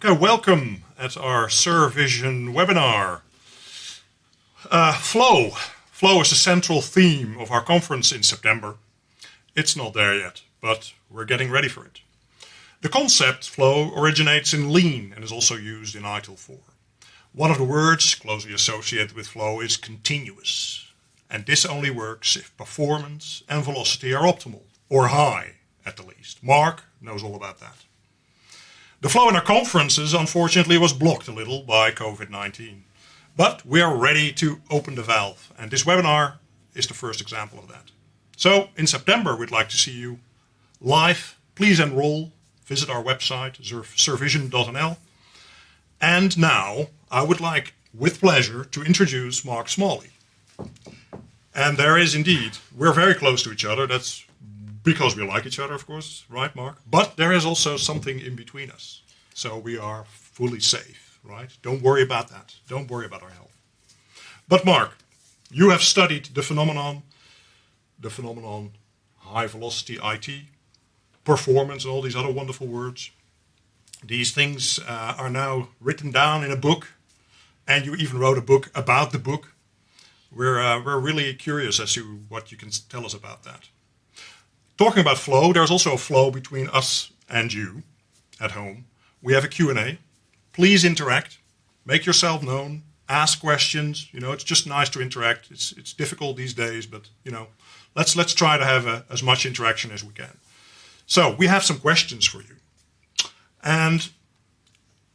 Okay, welcome at our SurVision webinar. Flow. Flow is the central theme of our conference in September. It's not there yet, but we're getting ready for it. The concept flow originates in Lean and is also used in ITIL 4. One of the words closely associated with flow is continuous. And this only works if performance and velocity are optimal, or high at the least. Mark knows all about that. The flow in our conferences, unfortunately, was blocked a little by COVID-19. But we are ready to open the valve, and this webinar is the first example of that. So, in September, we'd like to see you live. Please enroll, visit our website, survision.nl. And now, I would like, with pleasure, to introduce Mark Smalley. And there is indeed, we're very close to each other. That's because we like each other, of course, right, Mark? But there is also something in between us. So we are fully safe, right? Don't worry about that. Don't worry about our health. But Mark, you have studied the phenomenon high velocity IT, performance, and all these other wonderful words. These things are now written down in a book, and you even wrote a book about the book. We're really curious as to what you can tell us about that. Talking about flow, there's also a flow between us and you at home. We have a Q&A. Please interact. Make yourself known. Ask questions. You know, it's just nice to interact. It's difficult these days, but you know, let's try to have as much interaction as we can. So we have some questions for you, and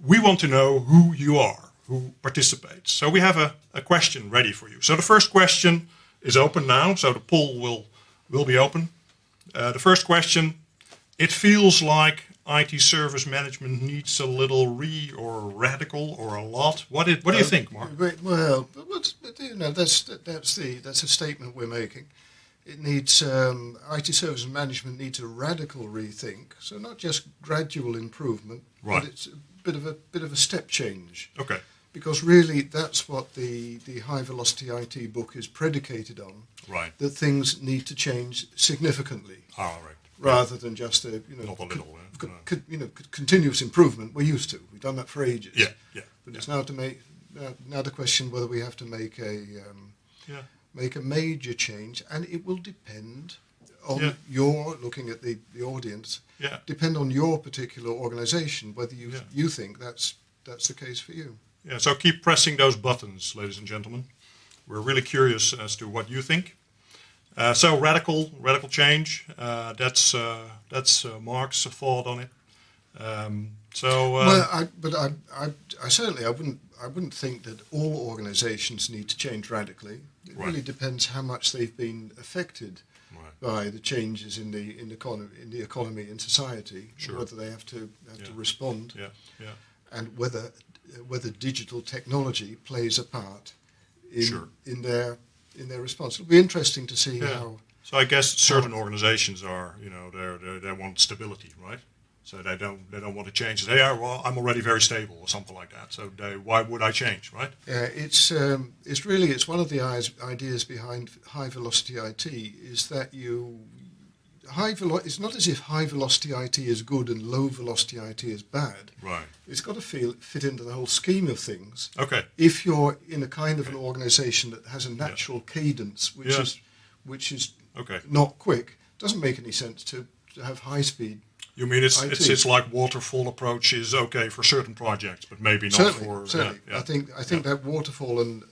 we want to know who you are, who participates. So we have a question ready for you. So the first question is open now. So the poll will be open. The first question, it feels like IT service management needs a little or radical or a lot. What do you think, Mark? Well, you know, that's a statement we're making. It needs IT service management needs a radical rethink. So not just gradual improvement, right, but it's a bit of a step change. Okay. Because really, that's what the high velocity IT book is predicated on. Right. That things need to change significantly. Oh, right. Rather than just a not a little, continuous improvement. We're used to. We've done that for ages. Yeah. But it's now to make now the question whether we have to make a major change, and it will depend on your looking at the audience. Yeah. Depend on your particular organisation whether you think that's the case for you. Yeah. So keep pressing those buttons, ladies and gentlemen. We're really curious as to what you think. So radical change. That's Mark's thought on it. I certainly wouldn't think that all organisations need to change radically. It really depends how much they've been affected by the changes in the economy in society. Sure. Whether they have to respond. Yeah. And whether digital technology plays a part in their response. It'll be interesting to see how. So I guess certain organizations are, they want stability, right? So they don't want to change. They are, well, I'm already very stable or something like that. So why would I change, right? Yeah, it's one of the ideas behind high velocity IT is that it's not as if high velocity IT is good and low velocity IT is bad. Right. It's got to fit into the whole scheme of things. Okay. If you're in a kind of an organization that has a natural cadence, which is not quick, it doesn't make any sense to have high speed. You mean it's like waterfall approach is okay for certain projects, but maybe not for. Certainly. I think that waterfall and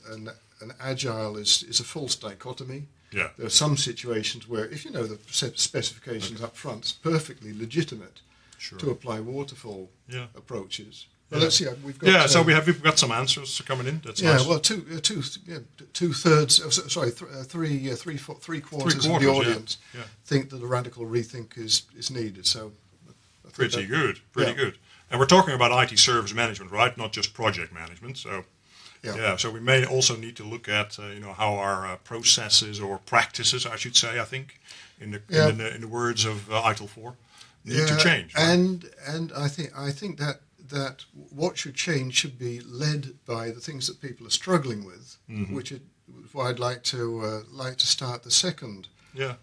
agile is a false dichotomy. Yeah. There are some situations where, if you know the specifications up front, it's perfectly legitimate to apply waterfall approaches. Well, let's see. We've got so we've got some answers coming in. That's nice. Well, three quarters of the audience think that a radical rethink is needed. So pretty good. And we're talking about IT service management, right? Not just project management. So. Yeah, so we may also need to look at how our processes or practices, I should say, I think, in the words of ITIL 4, need to change. Right? And I think that what should change should be led by the things that people are struggling with, which is why I'd like to start the second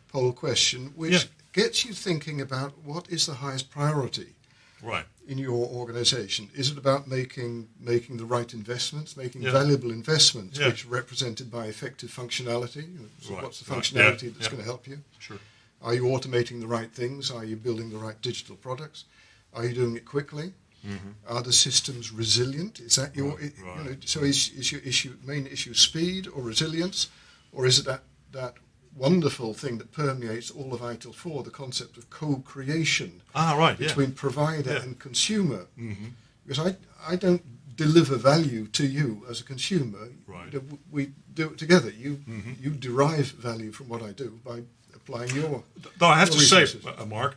poll question, which gets you thinking about what is the highest priority. Right. in your organization? Is it about making the right investments, making Yeah. valuable investments, Yeah. which are represented by effective functionality? So Right. what's the Right. functionality Yeah. that's Yeah. going to help you? Sure. Are you automating the right things? Are you building the right digital products? Are you doing it quickly? Mm-hmm. Are the systems resilient? Is that your, Right. you know, so is your main issue speed or resilience, or is it that wonderful thing that permeates all of ITIL 4, the concept of co-creation Right. between provider Yeah. and consumer? Mm-hmm. Because I don't deliver value to you as a consumer. Right. We do it together. Mm-hmm. You derive value from what I do by applying your. Though I have to say, resources. Mark,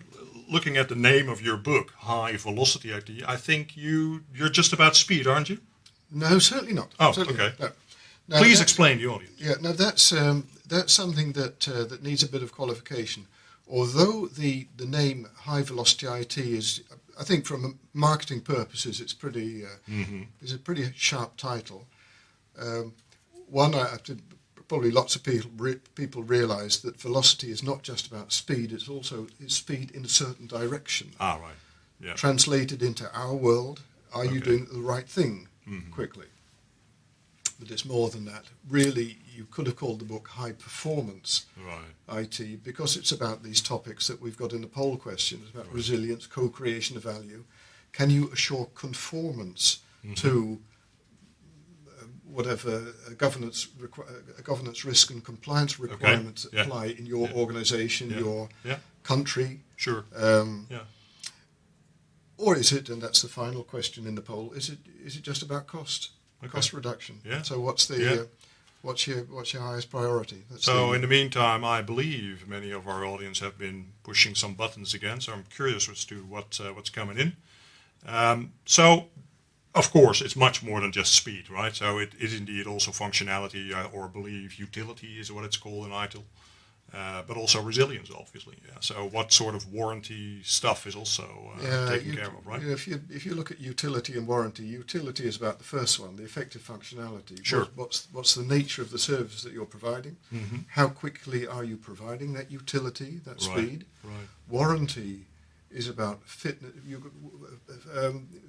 looking at the name of your book, High Velocity IT, I think you're just about speed, aren't you? No, certainly not. Oh, Certainly okay. not. No. Please explain to the audience. Yeah, no, that's something that needs a bit of qualification. Although the name High Velocity IT is, I think, from marketing purposes, it's pretty is a pretty sharp title. One, probably lots of people realise that velocity is not just about speed; it's also speed in a certain direction. Right. Yeah. Translated into our world, are you doing the right thing quickly? But it's more than that. Really, you could have called the book High Performance IT, because it's about these topics that we've got in the poll question. It's about resilience, co-creation of value. Can you assure conformance to whatever governance risk and compliance requirements that apply in your organization, your country? Sure. Or is it, and that's the final question in the poll, is it just about cost? Cost reduction. Yeah. So what's the what's your highest priority? In the meantime, I believe many of our audience have been pushing some buttons again. So I'm curious as to what's coming in. So, of course, it's much more than just speed, right? So it is indeed also functionality, or I believe utility is what it's called in ITIL. But also resilience, obviously. Yeah. So what sort of warranty stuff is also taken care of, right? If you look at utility and warranty, utility is about the first one, the effective functionality. Sure. What's the nature of the service that you're providing? Mm-hmm. How quickly are you providing that utility, that speed? Right. Warranty is about fitness.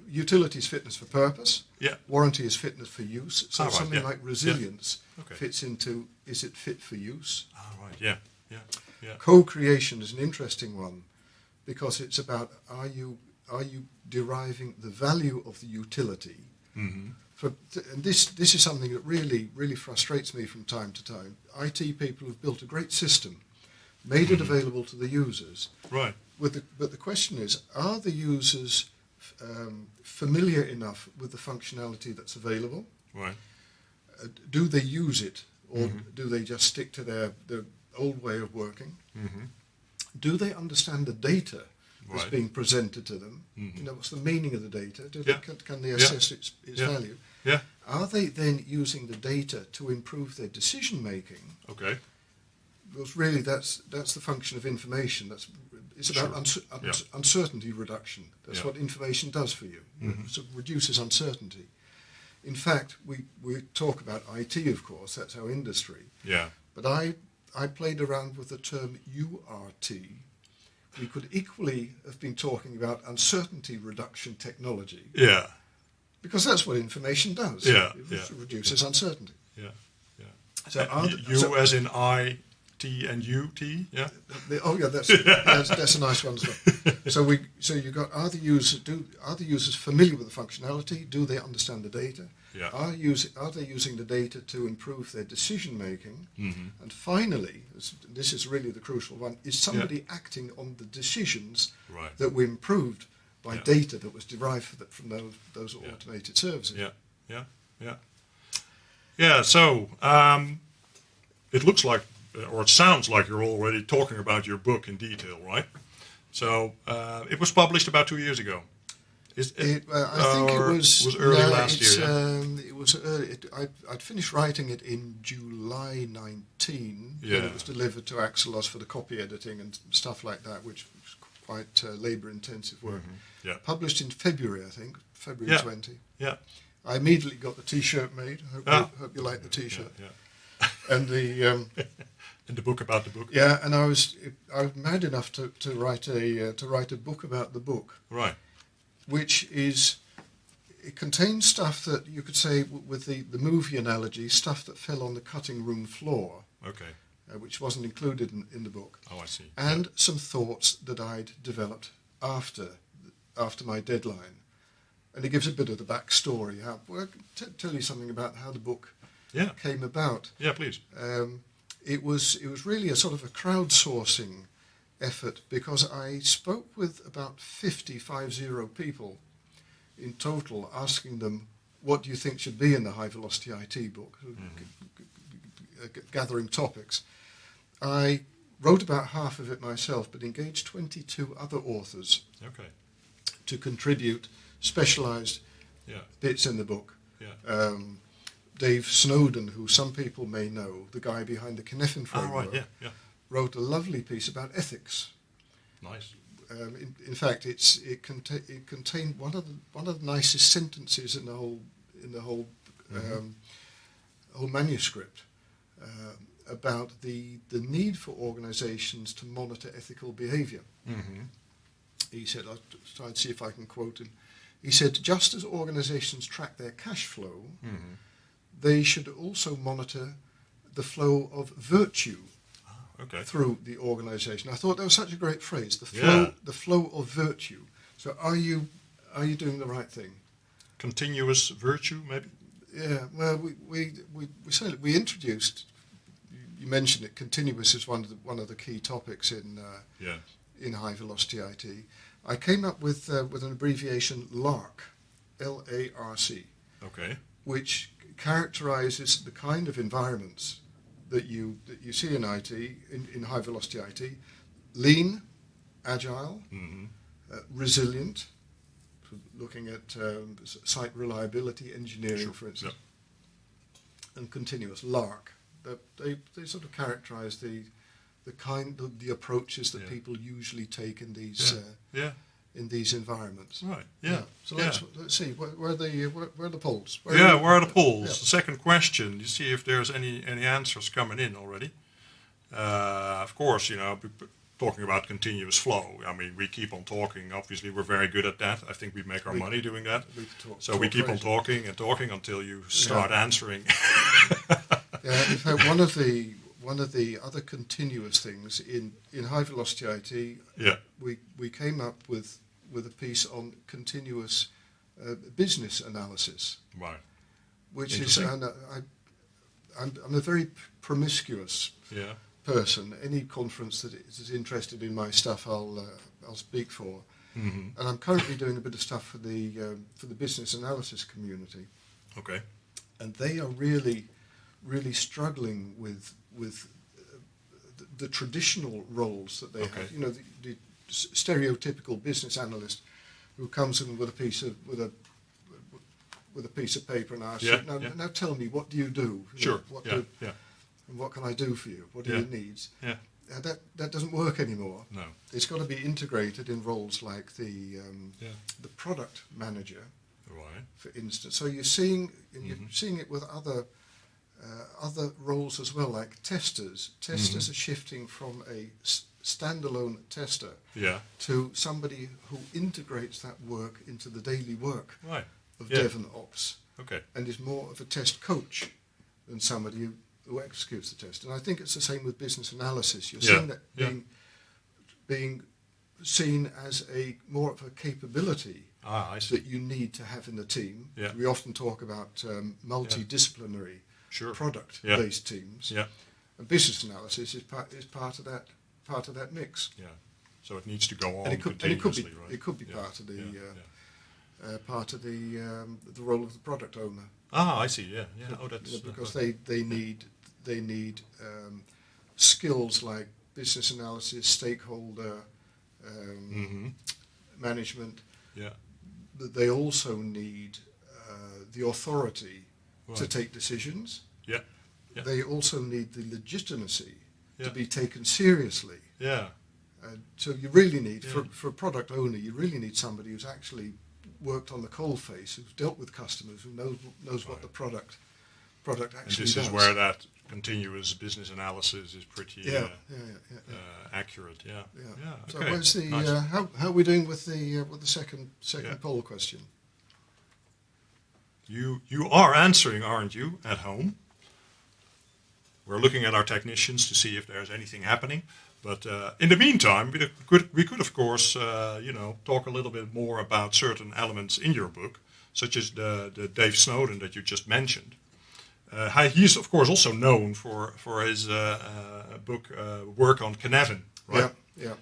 Utility is fitness for purpose. Yeah. Warranty is fitness for use. So something like resilience fits into, is it fit for use? Right. Yeah. Co-creation is an interesting one, because it's about are you deriving the value of the utility? Mm-hmm. And this is something that really frustrates me from time to time. IT people have built a great system, made it available to the users. Right. But the question is, are the users familiar enough with the functionality that's available? Right. Do they use it, or do they just stick to their old way of working? Mm-hmm. Do they understand the data that's being presented to them? Mm-hmm. You know, what's the meaning of the data? Can they assess its value? Yeah. Are they then using the data to improve their decision making? Okay. Because really, that's the function of information. It's about uncertainty reduction. That's what information does for you. It reduces uncertainty. In fact, we talk about IT, of course. That's our industry. Yeah. But I played around with the term URT. We could equally have been talking about uncertainty reduction technology. Yeah. Because that's what information does. Yeah. It reduces uncertainty. Yeah. So as in I, T, and U, T. Yeah. That's a nice one as well. So you got, are the users familiar with the functionality? Do they understand the data? Yeah. Are they using the data to improve their decision making? Mm-hmm. And finally, this is really the crucial one: is somebody acting on the decisions that were improved by data that was derived from those automated services? Yeah. So it looks like, or it sounds like, you're already talking about your book in detail, right? So it was published about 2 years ago. I think it was early last year. It was early. I'd finished writing it in July 19. Yeah. And it was delivered to Axelos for the copy editing and stuff like that, which was quite labour-intensive work. Mm-hmm. Yeah. Published in February, I think, February 20. Yeah. I immediately got the T-shirt made. Hope you like the T-shirt. Yeah. And the and the book about the book. Yeah, and I was mad enough to write a book about the book. Right. which it contains stuff that you could say, with the movie analogy, stuff that fell on the cutting room floor. Okay. Which wasn't included in the book. Oh, I see. And some thoughts that I'd developed after my deadline. And it gives a bit of the backstory. Tell you something about how the book came about. Yeah, please. It was really a sort of a crowdsourcing effort, because I spoke with about 50 people in total, asking them, what do you think should be in the High Velocity IT book? Gathering topics. I wrote about half of it myself, but engaged 22 other authors to contribute specialized bits in the book. Yeah. Dave Snowden, who some people may know, the guy behind the Cynefin framework, wrote a lovely piece about ethics. Nice. In fact, it contained one of the nicest sentences in the whole whole manuscript. About the need for organizations to monitor ethical behavior. Mm-hmm. He said, I'll try and see if I can quote him. He said, just as organizations track their cash flow, they should also monitor the flow of virtue through the organization. I thought that was such a great phrase, the flow of virtue. So are you doing the right thing? Continuous virtue, maybe? Yeah, well, we introduced. You mentioned it. Continuous is one of the key topics in High Velocity IT. I came up with an abbreviation LARC, LARC, which characterizes the kind of environments that you see in IT, in High Velocity IT: lean, agile, resilient. Looking at site reliability engineering, for instance, and continuous, LARC. They sort of characterize the approaches that people usually take in these environments. Right. Yeah. So let's see where are the polls? Where are the polls? The second question. You see if there's any answers coming in already. Of course, talking about continuous flow. I mean, we keep on talking. Obviously, we're very good at that. I think we make our money doing that. We keep on talking and talking until you start answering. In fact, one of the other continuous things in High Velocity IT, we came up with a piece on continuous business analysis. Right. Which is, I'm a very promiscuous person. Any conference that is interested in my stuff, I'll speak for. Mm-hmm. And I'm currently doing a bit of stuff for the business analysis community. Okay. And they are really struggling with the traditional roles that they have. The stereotypical business analyst who comes in with a piece of paper and asks you, now tell me, what do you do? Sure. And what can I do for you? What are your needs? Yeah. That doesn't work anymore. No. It's got to be integrated in roles like the product manager, for instance. So you're seeing it with other roles as well, like testers. Testers are shifting from a standalone tester to somebody who integrates that work into the daily work of Dev and Ops, and is more of a test coach than somebody who executes the test. And I think it's the same with business analysis. You're seeing that being seen as a more of a capability that you need to have in the team. Yeah. We often talk about multidisciplinary product-based teams. Yeah. And business analysis is part of that mix. Yeah. So it needs to go on continuously, right? It could be part of the the role of the product owner. I see. Yeah. Oh, that's because they need skills like business analysis, stakeholder management. Yeah. But they also need the authority to take decisions. Yeah. They also need the legitimacy to be taken seriously. Yeah. So you really need, for a product owner, you really need somebody who's actually worked on the coalface, who's dealt with customers, who knows what the product actually does. And this is where that continuous business analysis is pretty accurate. Yeah. So Okay. where's the Nice. how are we doing with the second poll question? You are answering, aren't you, at home? We're looking at our technicians to see if there's anything happening. But in the meantime, we could of course, talk a little bit more about certain elements in your book, such as the Dave Snowden that you just mentioned. He's of course also known for his book work on Cynefin, right? Yeah.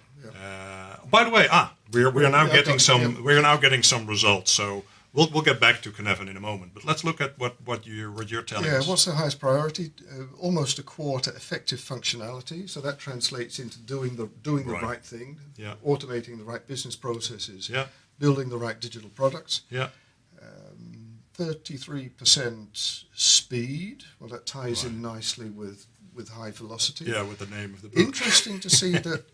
By the way, we are now getting some results. So we'll get back to Cynefin in a moment. But let's look at what you're telling us. Yeah, what's the highest priority? Almost a quarter effective functionality. So that translates into doing the right thing, automating the right business processes, building the right digital products. 33% speed. Well, that ties in nicely with high velocity. Yeah, with the name of the book. Interesting to see that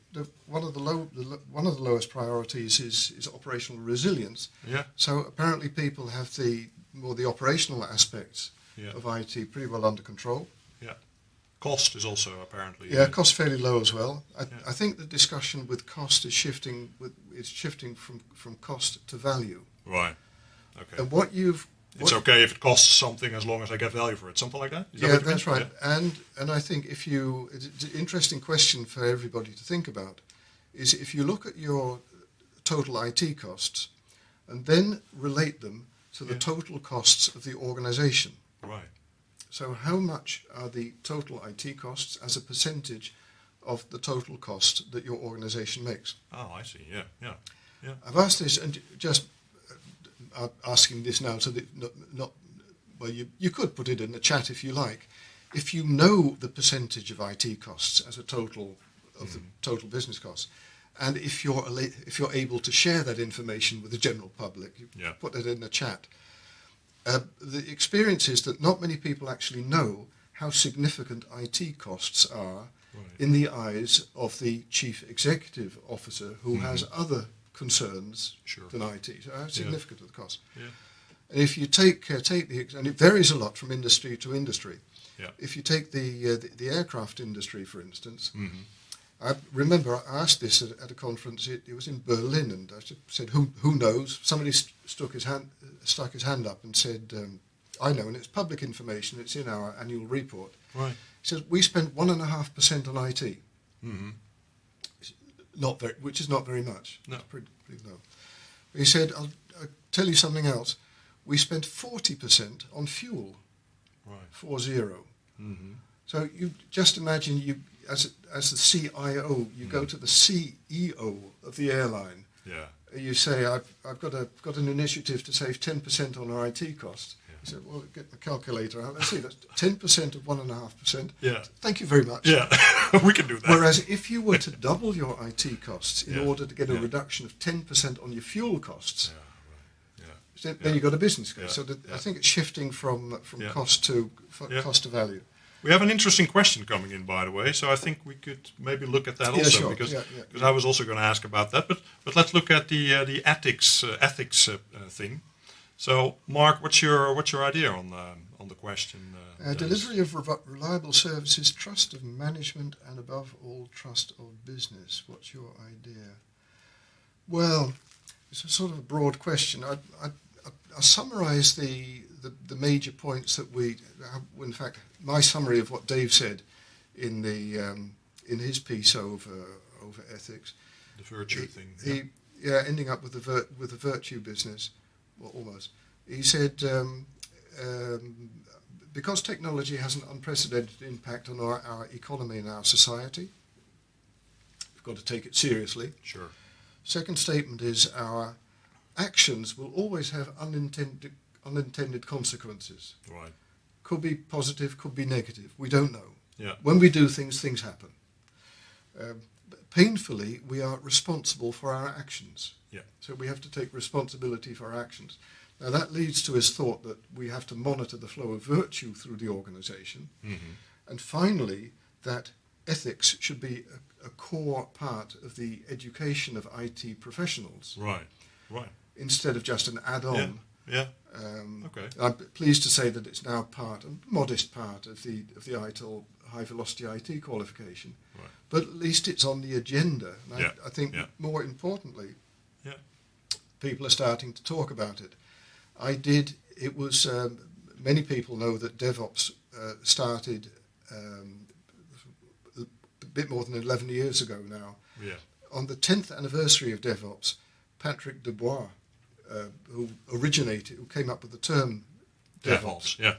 one of the lowest priorities is operational resilience. Yeah. So apparently people have the operational aspects of IT pretty well under control. Yeah. Cost is also apparently. Yeah, cost fairly low as well. I think the discussion with cost is shifting from cost to value. Right. Okay. And it's okay if it costs something as long as I get value for it. Something like that? That's right. Yeah. And I think it's an interesting question for everybody to think about is if you look at your total IT costs and then relate them to the total costs of the organization. Right. So how much are the total IT costs as a percentage of the total cost that your organization makes? Oh, I see. Yeah. I've asked this and just asking this now so that you could put it in the chat if you like. If you know the percentage of IT costs as a total of the total business costs, and if you're able to share that information with the general public, you put that in the chat. The experience is that not many people actually know how significant IT costs are in the eyes of the chief executive officer who has other concerns than IT. So how significant are the costs? Yeah. And if you take and it varies a lot from industry to industry. Yeah. If you take the aircraft industry, for instance, I remember I asked this at a conference. It was in Berlin, and I said, "Who knows?" Somebody stuck his hand up and said, "I know, and it's public information. It's in our annual report." Right. He says we spent 1.5% on IT. Mm-hmm. Which is not very much. No. It's pretty low. He said, I'll tell you something else. We spent 40% on fuel. Right. 40. Mm-hmm. So you just imagine as the CIO, you go to the CEO of the airline. Yeah. You say, I've got an initiative to save 10% on our IT costs. He said, well, get the calculator out. Let's see, that's 10% of 1.5%. Yeah. Thank you very much. Yeah, we can do that. Whereas if you were to double your IT costs in order to get a reduction of 10% on your fuel costs, then you've got a business case. So I think it's shifting from cost to value. We have an interesting question coming in, by the way, so I think we could maybe look at that also, because I was also going to ask about that. But let's look at the ethics thing. So, Mark, what's your idea on the question? Delivery of reliable services, trust of management, and above all, trust of business. What's your idea? Well, it's a sort of a broad question. I'll summarise the major points that in fact, my summary of what Dave said in his piece over ethics. The virtue thing. Ending up with the virtue business. Well, almost. He said, because technology has an unprecedented impact on our economy and our society, we've got to take it seriously. Sure. Second statement is our actions will always have unintended consequences. Right. Could be positive, could be negative. We don't know. Yeah. When we do things happen. Painfully, we are responsible for our actions. Yeah. So we have to take responsibility for our actions. Now that leads to his thought that we have to monitor the flow of virtue through the organization. Mm-hmm. And finally, that ethics should be a core part of the education of IT professionals. Right. Right. Instead of just an add-on. Yeah. Okay. I'm pleased to say that it's now a modest part of the ITIL High Velocity IT qualification. Right. But at least it's on the agenda. And Yeah. I think more importantly, Yeah. people are starting to talk about it. It was, many people know that DevOps started a bit more than 11 years ago now. Yeah. On the 10th anniversary of DevOps, Patrick Dubois, who came up with the term DevOps, Yeah.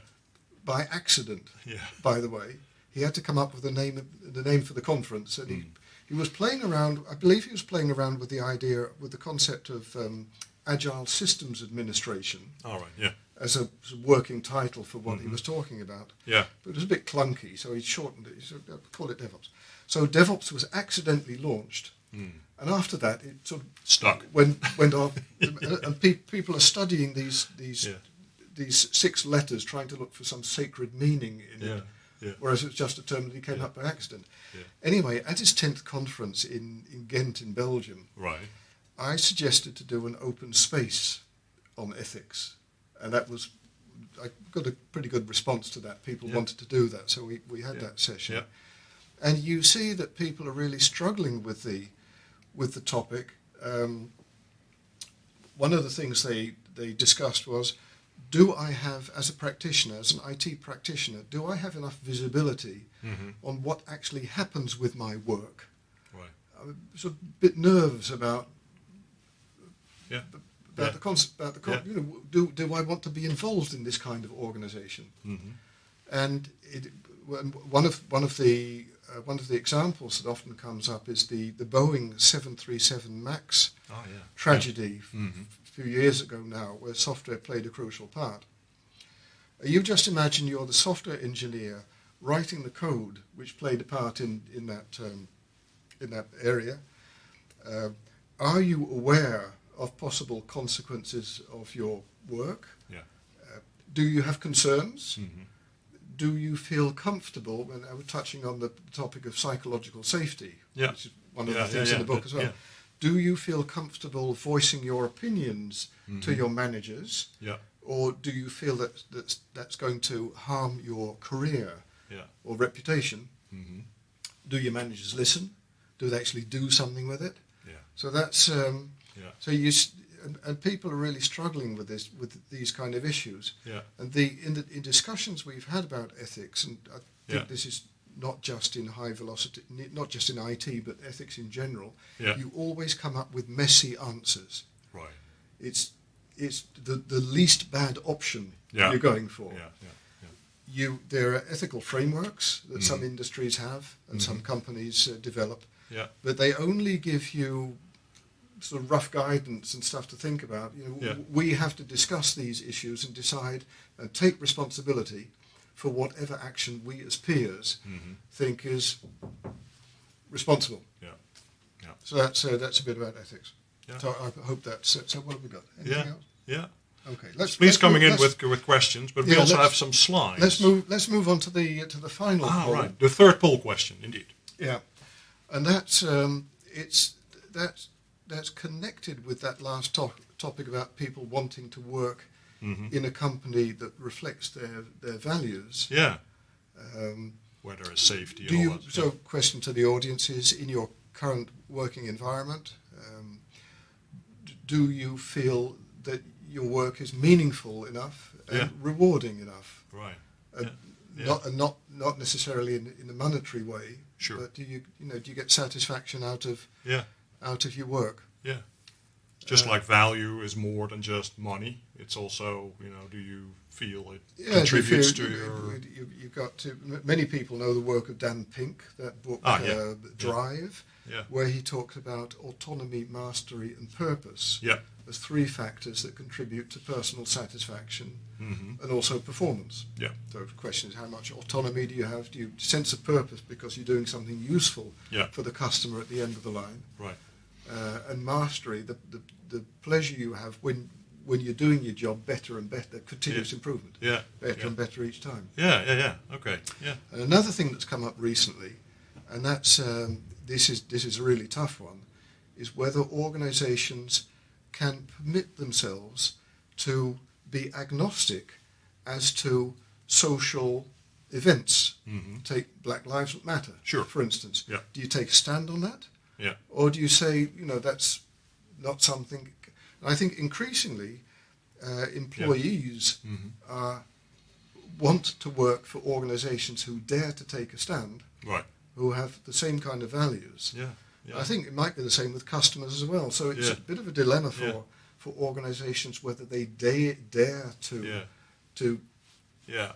by accident, Yeah. by the way. He had to come up with the name for the conference, and he was playing around. I believe he was playing around with the concept of Agile Systems Administration. All right. Yeah. As a working title for what he was talking about. Yeah. But it was a bit clunky, so he shortened it. He said, call it DevOps. So DevOps was accidentally launched, and after that it sort of Stuck. went off, and people are studying these 6 letters, trying to look for some sacred meaning in it. Yeah. Whereas it's just a term that he came up by accident. Yeah. Anyway, at his 10th conference in Ghent in Belgium, Right. I suggested to do an open space on ethics. And I got a pretty good response to that. People wanted to do that, so we had that session. Yeah. And you see that people are really struggling with the topic. One of the things they discussed was, do I have, as a practitioner, as an IT practitioner, do I have enough visibility on what actually happens with my work? Right. I'm sort of a bit nervous about the concept. Do I want to be involved in this kind of organisation? And one of the examples that often comes up is the Boeing 737 MAX tragedy a few years ago now, where software played a crucial part. You just imagine you're the software engineer writing the code which played a part in that area. Are you aware of possible consequences of your work? Yeah. Do you have concerns? Do you feel comfortable? And I was touching on the topic of psychological safety, which is one of the things in the book as well. Yeah. Do you feel comfortable voicing your opinions to your managers? Yeah. Or do you feel that's going to harm your career or reputation? Do your managers listen? Do they actually do something with it? Yeah. So that's and people are really struggling with these kind of issues. Yeah. And in discussions we've had about ethics, and I think this is not just in high velocity, not just in IT, but ethics in general. Yeah. You always come up with messy answers. Right. It's the least bad option you're going for. There are ethical frameworks that some industries have and some companies develop, but they only give you sort of rough guidance and stuff to think about. We have to discuss these issues and decide and take responsibility for whatever action we as peers think is responsible. So that's a bit about ethics. So I hope that's so. What have we got? Anything else? Yeah. Okay. Please coming in with questions, but we also have some slides. Let's move on to the final poll. Right. The third poll question, indeed. Yeah, and that's that's connected with that last topic about people wanting to work in a company that reflects their values. Yeah. Where there is safety and all that. So, question to the audience is: in your current working environment, do you feel that your work is meaningful enough and rewarding enough? Right. Not necessarily in a monetary way. Sure. But do you get satisfaction out of your work? Yeah. Just like value is more than just money. It's also, do you feel it contributes to your... You've got to... Many people know the work of Dan Pink, that book, Drive, where he talks about autonomy, mastery, and purpose as 3 factors that contribute to personal satisfaction and also performance. Yeah. So the question is, how much autonomy do you have? Do you sense a purpose because you're doing something useful for the customer at the end of the line? Right. And mastery, the pleasure you have when you're doing your job better and better, continuous improvement, better and better each time. Okay. Yeah. And another thing that's come up recently, and that's this is a really tough one, is whether organisations can permit themselves to be agnostic as to social events. Take Black Lives Matter, Sure. for instance. Yeah. Do you take a stand on that? Yeah. Or do you say, that's not something... I think increasingly employees want to work for organizations who dare to take a stand, Right. who have the same kind of values. Yeah. Yeah. I think it might be the same with customers as well. So it's a bit of a dilemma for organizations whether they dare to Yeah.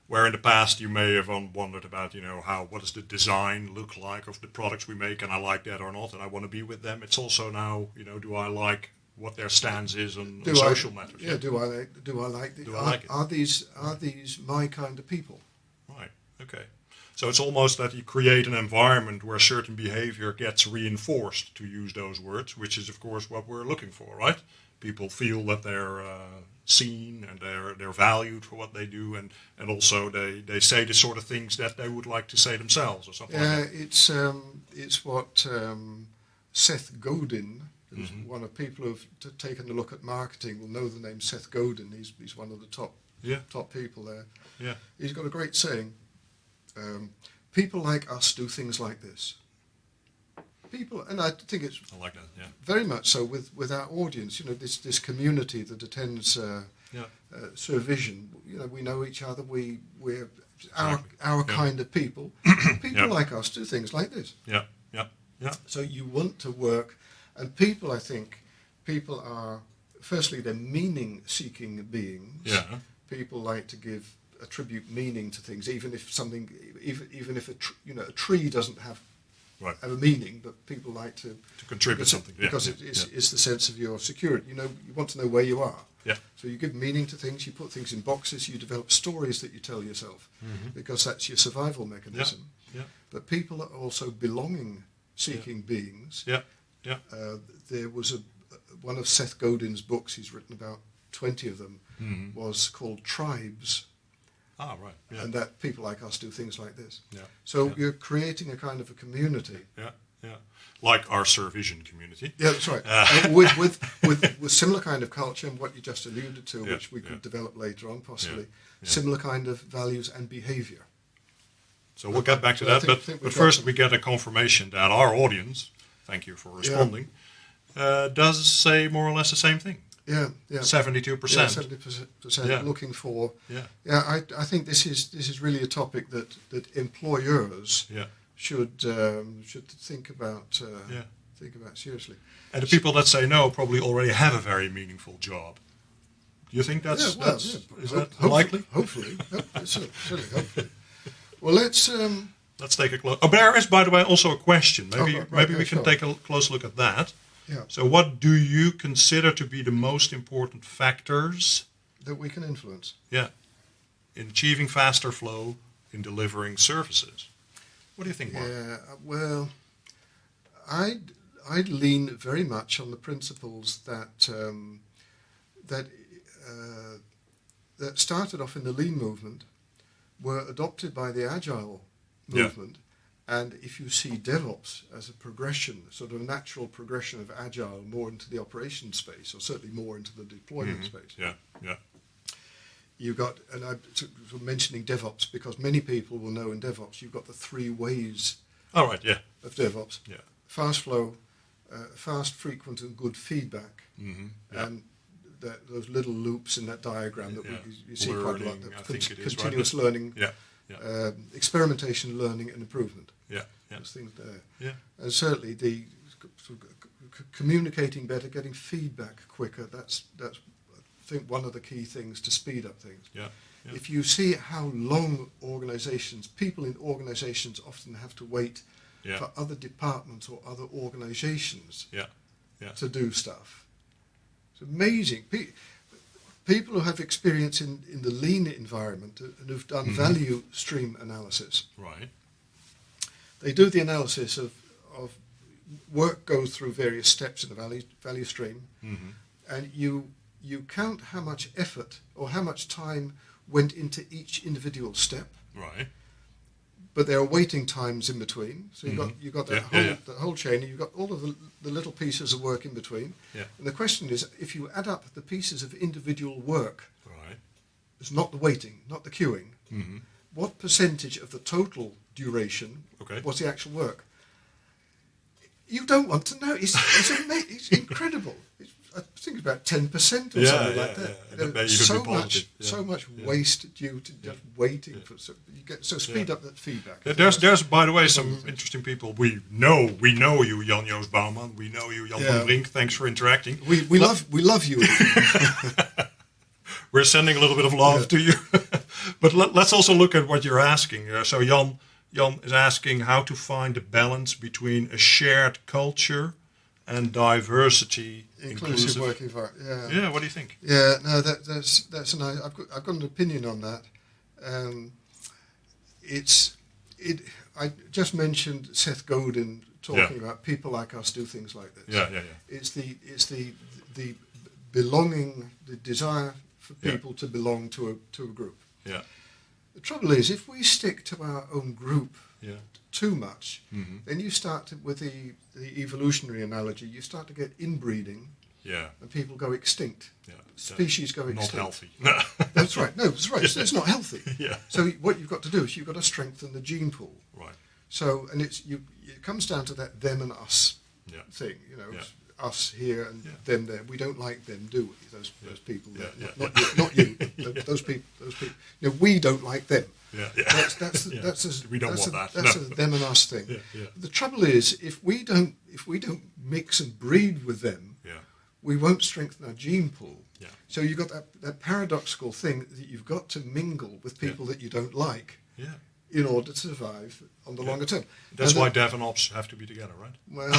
Where in the past you may have wondered about, what does the design look like of the products we make, and I like that or not, and I want to be with them. It's also now, do I like what their stance is on social matters? Yeah. Do I like it? Are these my kind of people? Right. Okay. So it's almost that you create an environment where certain behavior gets reinforced, to use those words, which is of course what we're looking for, right? People feel that they're seen and they're valued for what they do, and also they say the sort of things that they would like to say themselves or something like that. It's what Seth Godin, who's one of people who've taken a look at marketing, will know the name Seth Godin. He's one of the top people there. Yeah. He's got a great saying. People like us do things like this. People, and I think it's like that, yeah. very much so with our audience. This community that attends Survision. We know each other. We're our kind of people. People like us do things like this. Yeah, yeah, yeah. So you want to work, and people. I think people are firstly they're meaning-seeking beings. Yeah. People like to attribute meaning to things, even if a tree doesn't have a meaning, but people like to contribute something because it's the sense of your security. You want to know where you are. Yeah. So you give meaning to things. You put things in boxes. You develop stories that you tell yourself because that's your survival mechanism. Yeah. But people are also belonging-seeking beings. Yeah. Yeah. There was one of Seth Godin's books. He's written about 20 of them. Was called Tribes. Ah, right. Yeah. And that people like us do things like this. Yeah. So you're creating a kind of a community. Yeah, yeah. Like our Survision community. Yeah, that's right. With similar kind of culture and what you just alluded to, which we could develop later on possibly, similar kind of values and behavior. So we'll get back to that, but first we get a confirmation that our audience, thank you for responding, does say more or less the same thing. Yeah. 72%. Yeah, 70% looking for. Yeah. I think this is really a topic that employers should think about seriously. And the people that say no probably already have a very meaningful job. Do you think is that likely? Hopefully, certainly hopefully. Well, let's take a close. Oh, but there is, by the way, also a question. Maybe we can take a close look at that. Yeah. So what do you consider to be the most important factors that we can influence? Yeah. In achieving faster flow, in delivering services. What do you think, Mark? Yeah, well, I'd lean very much on the principles that started off in the Lean movement, were adopted by the Agile movement. And if you see DevOps as a progression, sort of a natural progression of Agile more into the operation space, or certainly more into the deployment space. Yeah. You've got, and I'm sort of mentioning DevOps because many people will know in DevOps you've got the 3 ways of DevOps. Yeah. Fast flow, fast, frequent, and good feedback. And those little loops in that diagram that you see quite a lot. Continuous learning. Experimentation, learning, and improvement. Those things there. Yeah. And certainly the communicating better, getting feedback quicker. That's I think one of the key things to speed up things. Yeah. If you see how long people in organizations often have to wait for other departments or other organizations to do stuff. It's amazing. People who have experience in the lean environment and who've done value stream analysis. Right. They do the analysis of work goes through various steps in the value stream, and you count how much effort or how much time went into each individual step. Right. but there are waiting times in between. So you got that whole chain, and you've got all of the little pieces of work in between. Yeah. And the question is, if you add up the pieces of individual work, Right. it's not the waiting, not the queuing, what percentage of the total duration was the actual work? You don't want to know. It's incredible. I think about 10% or something like that. So much waste due to just waiting for. So you get speed up that feedback. There's by the way some interesting people. We know you, Jan-Joos Bouwman. We know you, Jan van Brink. Thanks for interacting. We love you. We're sending a little bit of love to you. But let's also look at what you're asking. So Jan is asking how to find a balance between a shared culture and diversity, inclusive working environment. Yeah. What do you think? Yeah, no, that's nice. I've got an opinion on that. I just mentioned Seth Godin talking about people like us do things like this. Yeah. It's the belonging, the desire for people to belong to a group. Yeah. The trouble is, if we stick to our own group too much, then you start with the evolutionary analogy. You start to get inbreeding, and people go extinct. Yeah. Species go extinct. Not healthy. That's right. No, that's right. It's not healthy. Yeah. So what you've got to do is you've got to strengthen the gene pool. Right. So it comes down to that them and us thing. It's us here and them there. We don't like them, do we? Those people there. Not you. Those people. We don't like them. Yeah. We don't want that. That's a them and us thing. Yeah. The trouble is, if we don't mix and breed with them, we won't strengthen our gene pool. Yeah. So you've got that paradoxical thing that you've got to mingle with people that you don't like. Yeah. In order to survive on the longer term. That's why Dev and Ops have to be together, right? Well,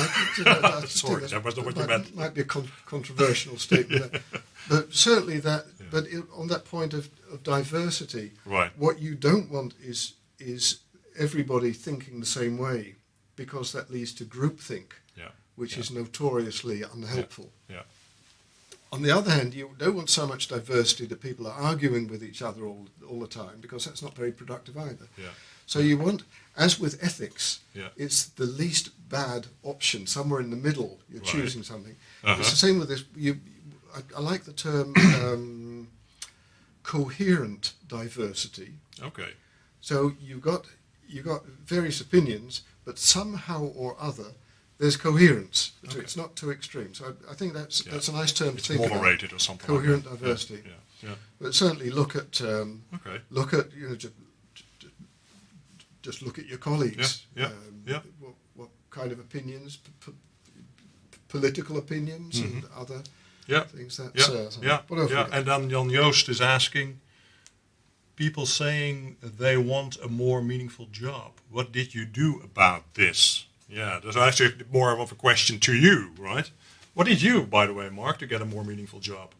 sorry, that was not what you meant. Might be a controversial statement, but certainly that. Yeah. But on that point of diversity, what you don't want is everybody thinking the same way, because that leads to groupthink, which is notoriously unhelpful. Yeah. On the other hand, you don't want so much diversity that people are arguing with each other all the time, because that's not very productive either. Yeah. So you want, as with ethics, it's the least bad option, somewhere in the middle. You're choosing something. It's the same with this. I like the term coherent diversity. Okay. So you've got various opinions, but somehow or other there's coherence. Okay. It's not too extreme. So I think that's a nice term to think about. It's moderated or something. Coherent like diversity. Yeah. But certainly look at just look at your colleagues. What kind of opinions, political opinions, and other things. That's And then Jan Joost is asking, people saying they want a more meaningful job. What did you do about this? Yeah, there's actually more of a question to you, right? What did you, by the way, Mark, to get a more meaningful job?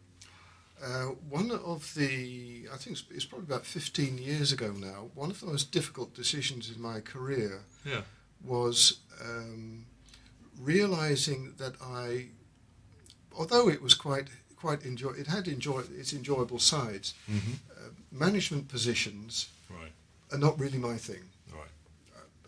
One of the, I think it's probably about 15 years ago now, one of the most difficult decisions in my career was realizing that although it was it had its enjoyable sides, management positions are not really my thing.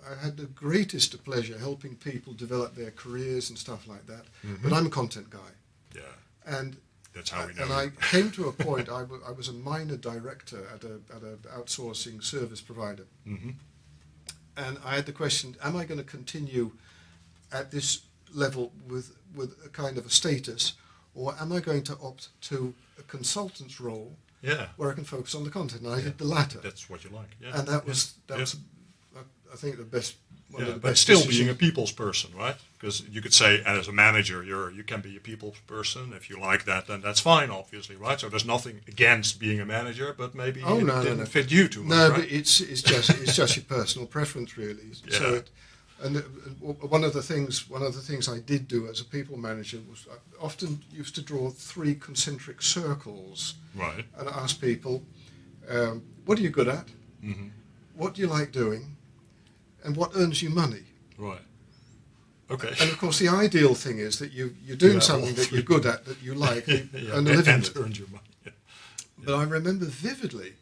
I had the greatest of pleasure helping people develop their careers and stuff like that, but I'm a content guy. Yeah. And that's how we know. And I came to a point. I was a minor director at an outsourcing service provider, and I had the question: am I going to continue at this level with a kind of a status, or am I going to opt to a consultant's role? Where I can focus on the content? And I did the latter. That's what you like. Yeah. And that was I think the best. But still being a people's person, right? Because you could say, as a manager, you can be a people's person. If you like that, then that's fine, obviously, right? So there's nothing against being a manager, but maybe it didn't fit you too much. No, right? but it's just your personal preference, really. Yeah. So one of the things I did do as a people manager was I often used to draw 3 concentric circles, right? And ask people, what are you good at? What do you like doing? And what earns you money? Right. Okay. And of course, the ideal thing is that you're doing something that you're good at, that you like, and a living with. Earns your money. Yeah. But I remember vividly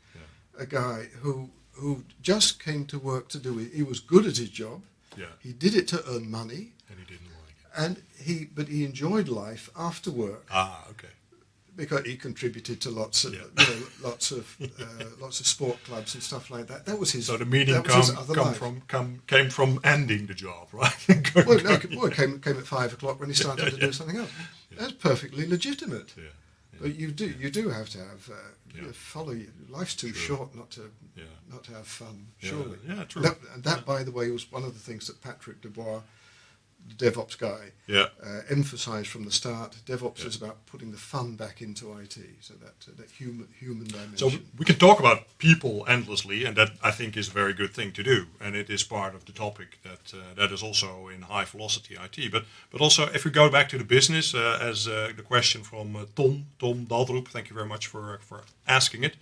a guy who who just came to work to do it. He was good at his job. Yeah. He did it to earn money. And he didn't like it. But he enjoyed life after work. Ah, okay. Because he contributed to lots of lots of sport clubs and stuff like that. That was his. So the meaning came from ending the job, right? it came at 5 o'clock when he started to do something else. Yeah. That's perfectly legitimate. Yeah. Yeah. But you do have to have follow. Life's too short not to have fun. Surely. Yeah, true. That, by the way, was one of the things that Patrick Dubois, the DevOps guy, emphasized from the start. DevOps is about putting the fun back into IT, so that human dimension. So we can talk about people endlessly, and that I think is a very good thing to do, and it is part of the topic that is also in high velocity IT. But also, if we go back to the business, as the question from Tom Daldroep, thank you very much for asking it.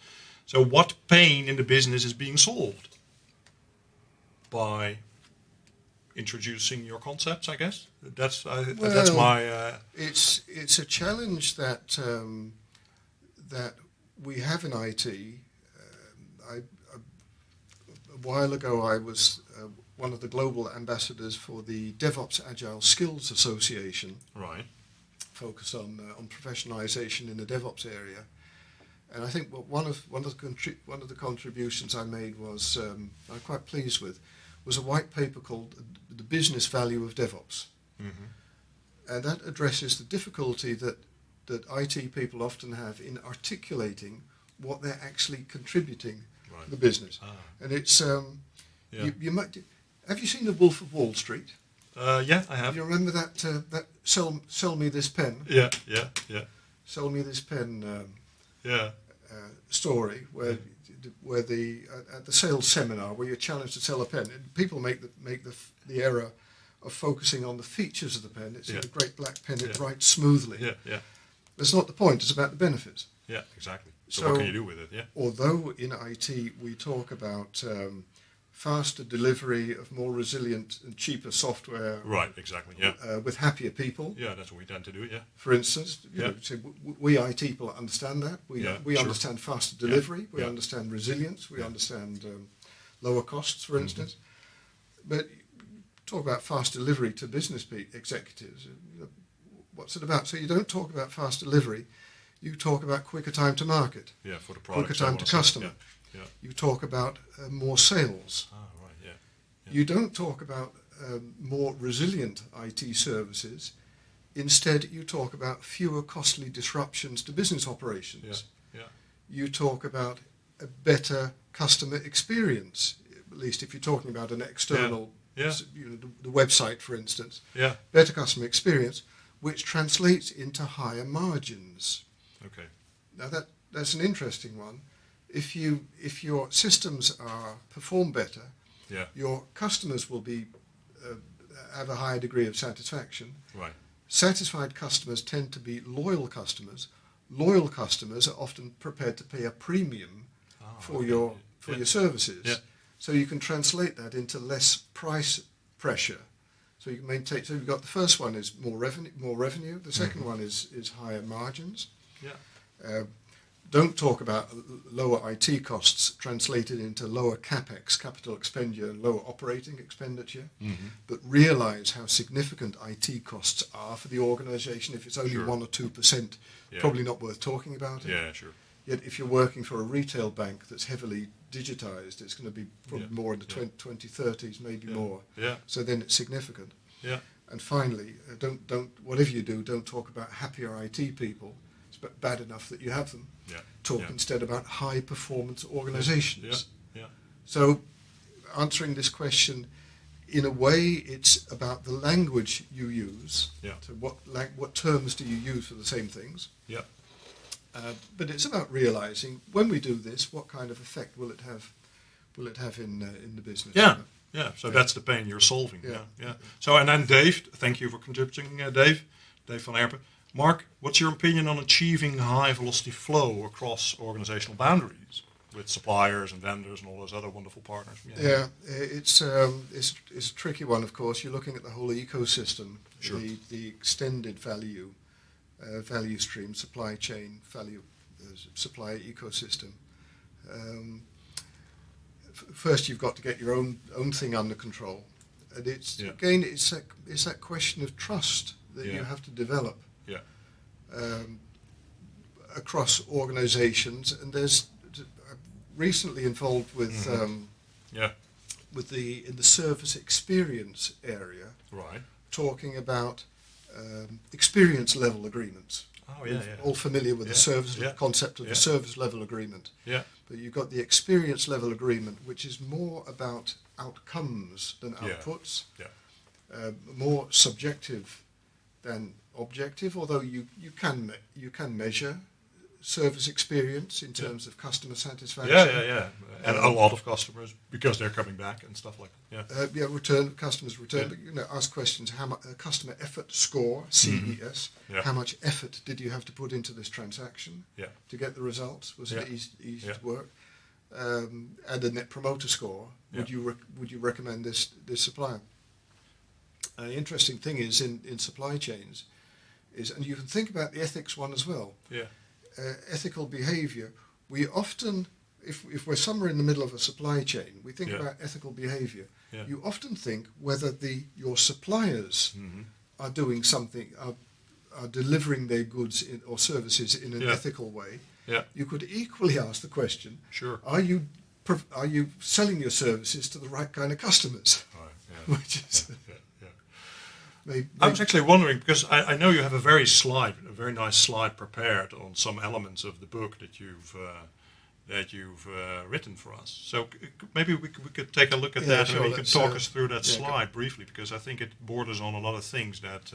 So what pain in the business is being solved by introducing your concepts, I guess. That's my. It's a challenge that that we have in IT. A while ago, I was one of the global ambassadors for the DevOps Agile Skills Association. Right. Focused on professionalization in the DevOps area, and I think one of the contributions I made was I'm quite pleased with. Was a white paper called The Business Value of DevOps. Mm-hmm. And that addresses the difficulty that IT people often have in articulating what they're actually contributing to the business. Ah. And it's, you might, have you seen The Wolf of Wall Street? Yeah, I have. You remember that sell me this pen? Yeah. Sell me this pen story where at the sales seminar where you're challenged to sell a pen, and people make the error of focusing on the features of the pen. It's a great black pen; it writes smoothly. Yeah. That's not the point. It's about the benefits. Yeah, exactly. So what can you do with it? Yeah. Although in IT we talk about faster delivery of more resilient and cheaper software. Right. Exactly. Yeah. With happier people. Yeah, that's what we tend to do. Yeah. For instance, we IT people understand that. We understand faster delivery. We understand resilience. We understand lower costs, for instance. But talk about fast delivery to business executives. What's it about? So you don't talk about fast delivery. You talk about quicker time to market. Yeah, for the product. Quicker time to customer. Yeah. You talk about more sales. Ah, right. Yeah. You don't talk about more resilient IT services. Instead, you talk about fewer costly disruptions to business operations. Yeah. You talk about a better customer experience, at least if you're talking about an external, the website, for instance. Yeah. Better customer experience, which translates into higher margins. Okay. Now that's an interesting one. If your systems perform better, your customers will have a higher degree of satisfaction. Right. Satisfied customers tend to be loyal customers. Loyal customers are often prepared to pay a premium for your services. Yeah. So you can translate that into less price pressure. So you can maintain. So you've got the first one is more revenue. The second one is higher margins. Yeah. Don't talk about lower IT costs translated into lower CapEx, capital expenditure, and lower operating expenditure, but realize how significant IT costs are for the organization. If it's only 1 or 2%, probably not worth talking about it. Yeah, sure. Yet if you're working for a retail bank that's heavily digitized, it's going to be probably more in the 2030s, maybe more. Yeah. So then it's significant. Yeah. And finally, don't whatever you do, don't talk about happier IT people. It's bad enough that you have them. Yeah. Talk instead about high performance organizations. Yeah. So answering this question, in a way, it's about the language you use. Yeah. So what terms do you use for the same things? Yeah. But it's about realizing when we do this, what kind of effect will it have? Will it have in the business? Yeah. Yeah. So that's the pain you're solving. Yeah. So and then Dave, thank you for contributing, Dave van Erpen. Mark, what's your opinion on achieving high velocity flow across organizational boundaries with suppliers and vendors and all those other wonderful partners? Yeah, it's a tricky one, of course. You're looking at the whole ecosystem, the extended value stream, supply chain, value supply ecosystem. first you've got to get your own thing under control, and it's again it's that question of trust that you have to develop across organisations. And there's recently involved with in the service experience area, talking about experience level agreements. All familiar with the service concept of the service level agreement. But you've got the experience level agreement, which is more about outcomes than outputs, more subjective than objective. Although you can measure service experience in terms of customer satisfaction. And a lot of customers, because they're coming back and stuff like that. Customers return. But ask questions. How much customer effort score (CES)? How much effort did you have to put into this transaction to get the results? Was it easy to work? And a net promoter score. Would you recommend this supplier? The interesting thing is in supply chains and you can think about the ethics one as well. Ethical behavior. We often, if we're somewhere in the middle of a supply chain, we think about ethical behavior. You often think whether your suppliers are doing something, are delivering their goods or services in an ethical way. You could equally ask the question: are you selling your services to the right kind of customers? Which is I was actually wondering, because I know you have a very nice slide prepared on some elements of the book that you've written for us. So maybe we could take a look at that, and you can talk us through that slide briefly, because I think it borders on a lot of things that.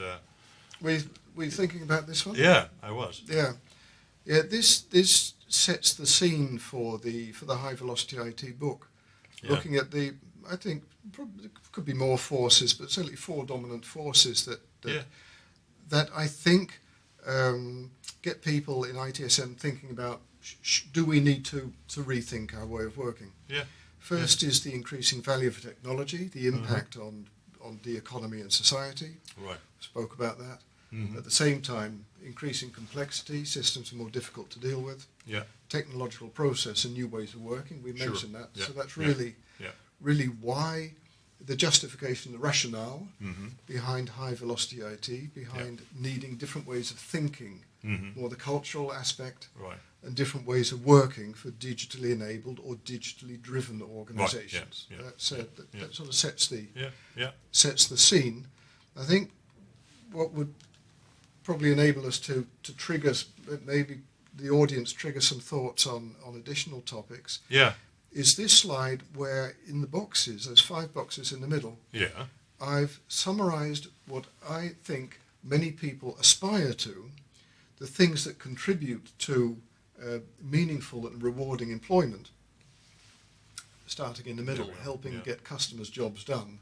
Were you thinking about this one? Yeah, I was. Yeah. This sets the scene for the High Velocity IT book, looking at I think probably could be more forces, but certainly 4 dominant forces that I think get people in ITSM thinking about: do we need to rethink our way of working? First is the increasing value of technology, the impact on the economy and society. Spoke about that. At the same time, increasing complexity, systems are more difficult to deal with. Technological process and new ways of working. We mentioned that. So that's really why the justification, the rationale behind high velocity IT, behind needing different ways of thinking, more the cultural aspect, and different ways of working for digitally enabled or digitally driven organizations. That sort of sets the scene. I think what would probably enable us to trigger, maybe the audience trigger some thoughts on additional topics. Is this slide where in the boxes, there's 5 boxes in the middle, I've summarized what I think many people aspire to, the things that contribute to meaningful and rewarding employment, starting in the middle, helping get customers' jobs done,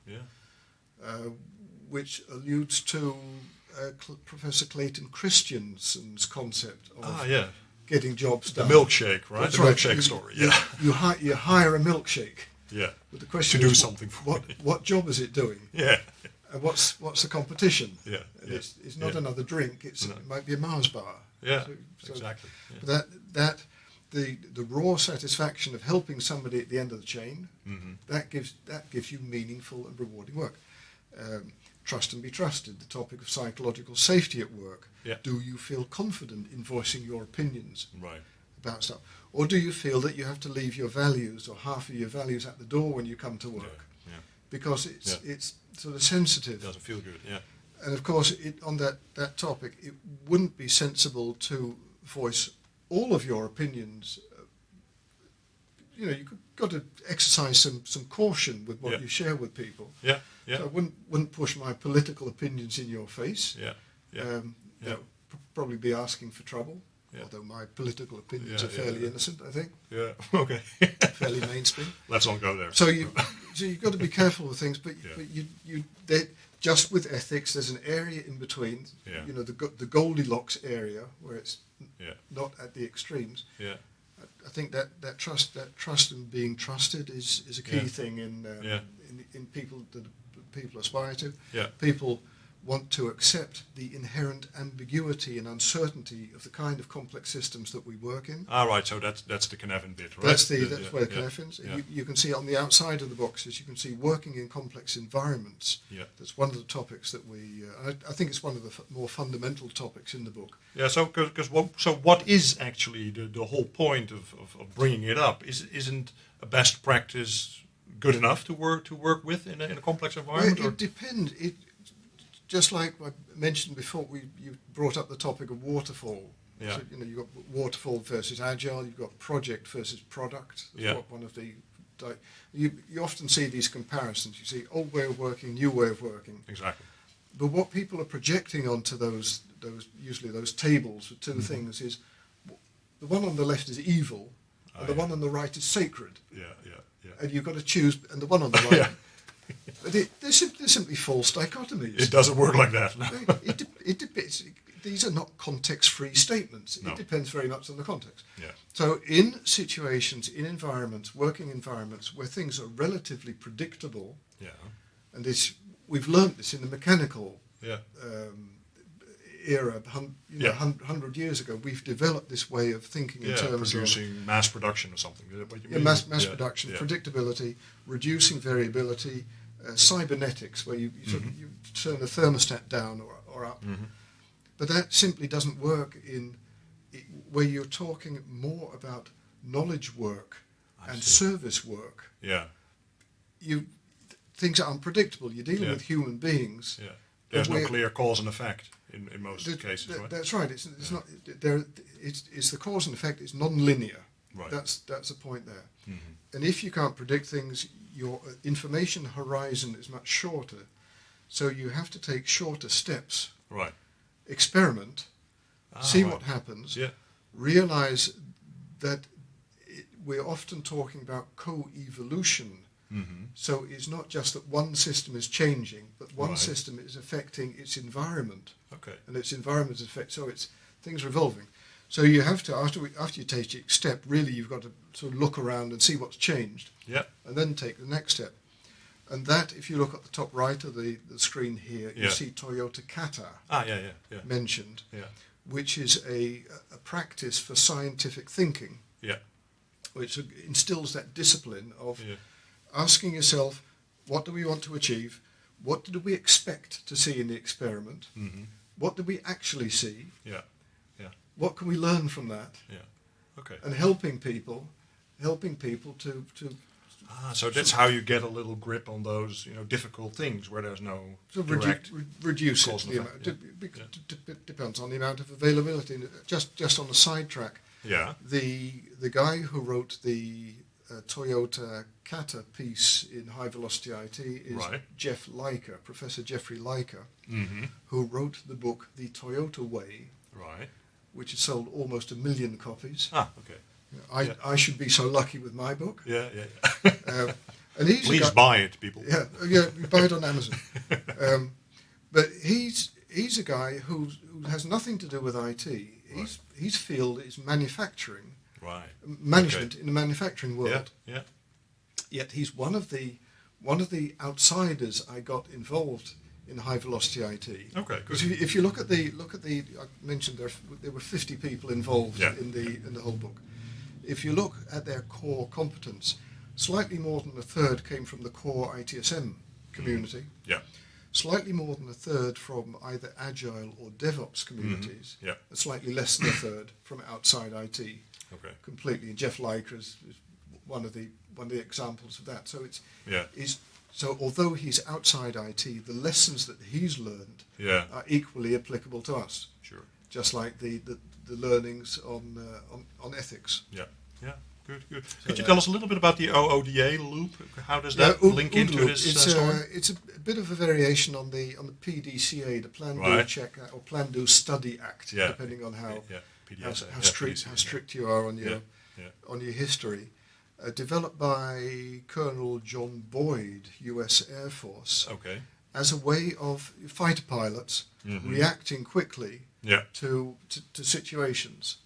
which alludes to Professor Clayton Christensen's concept of getting jobs done. The milkshake, right? That's the right. milkshake story. You hire a milkshake. But the question to do is, something for what job is it doing? And what's the competition? It's not another drink. It might be a Mars bar. So exactly. That the raw satisfaction of helping somebody at the end of the chain, that gives you meaningful and rewarding work. Trust and be trusted, the topic of psychological safety at work. Do you feel confident in voicing your opinions about stuff? Or do you feel that you have to leave your values or half of your values at the door when you come to work? Because it's sort of sensitive. It doesn't feel good, And of course, on that topic, it wouldn't be sensible to voice all of your opinions. You've got to exercise some caution with what you share with people. So I wouldn't push my political opinions in your face. Probably be asking for trouble. Although my political opinions are fairly innocent, I think. Okay. Fairly mainstream. Let's not go there. So you've got to be careful with things, but just with ethics, there's an area in between. The Goldilocks area where it's not at the extremes. I think that trust and being trusted is a key thing in people that people aspire to. People want to accept the inherent ambiguity and uncertainty of the kind of complex systems that we work in. Right. So that's the Cynefin bit, right? That's where Cynefin. Yeah. You can see on the outside of the boxes, you can see working in complex environments. Yeah. That's one of the topics that I think it's one of the more fundamental topics in the book. Yeah. So what is actually the whole point of bringing it up? Isn't a best practice good enough to work with in a complex environment? Well, it depends. Just like I mentioned before, you brought up the topic of waterfall. Yeah. So, you've got waterfall versus agile. You've got project versus product. That's one of the. You often see these comparisons. You see old way of working, new way of working. Exactly. But what people are projecting onto those usually those tables with two things is the one on the left is evil, and the one on the right is sacred. Yeah. And you've got to choose, and the one on the right. But they're simply false dichotomies. It doesn't work like that. No. It depends. These are not context-free statements. No. It depends very much on the context. Yeah. So in situations, in environments, working environments where things are relatively predictable, and we've learnt this in the mechanical era, 100 years ago, we've developed this way of thinking in terms of producing mass production or something. Is that what you mean? Mass production, predictability, reducing variability, cybernetics, where you turn the thermostat down or up. Mm-hmm. But that simply doesn't work where you're talking more about knowledge work and service work. Yeah. Things are unpredictable. You're dealing with human beings. Yeah. There's no clear cause and effect in most cases, right? That's right. It's not there. It's the cause and effect. It's non-linear. Right. That's the point there. Mm-hmm. And if you can't predict things, your information horizon is much shorter. So you have to take shorter steps. Right. Experiment. See what happens. Yeah. Realize that we're often talking about co-evolution. Mm-hmm. So it's not just that one system is changing, but one system is affecting its environment. Okay. And its environment is affecting, so things are evolving. So you have to, after you take each step, really you've got to sort of look around and see what's changed. Yeah. And then take the next step. And that, if you look at the top right of the screen here, you see Toyota Kata mentioned, which is a practice for scientific thinking, which instills that discipline of asking yourself, what do we want to achieve? What do we expect to see in the experiment? Mm-hmm. What do we actually see? Yeah. What can we learn from that? Yeah. Okay. And helping people to so that's how you get a little grip on those, difficult things where there's no direct reduce cause it. and effect. Depends on the amount of availability. And just on the sidetrack, the guy who wrote the Toyota Kata piece in High Velocity IT is Jeff Leiker, Professor Jeffrey Leiker, who wrote the book The Toyota Way, which has sold almost 1 million copies. Okay. I should be so lucky with my book. Yeah. And he's Please buy it, people. Yeah, buy it on Amazon. But he's a guy who has nothing to do with IT. His field is manufacturing. Management in the manufacturing world. Yeah. Yet he's one of the outsiders I got involved in High Velocity IT. Okay. Because if you look at the I mentioned there were 50 people involved in the whole book. If you look at their core competence, slightly more than a third came from the core ITSM community. Yeah. Slightly more than a third from either Agile or DevOps communities. Yeah. And slightly less than a third from outside IT. Okay. Completely. And Jeff Leiker is one of the examples of that. So so although he's outside IT, the lessons that he's learned are equally applicable to us. Sure. Just like the learnings on ethics. Yeah. Good. Could you tell us a little bit about the Ooda Loop? How does that link into Loop, this story? It's a bit of a variation on the PDCA, the Plan Do Check or Plan Do Study Act, depending on how strict you are on your history. Developed by Colonel John Boyd, U.S. Air Force, as a way of fighter pilots reacting quickly to situations.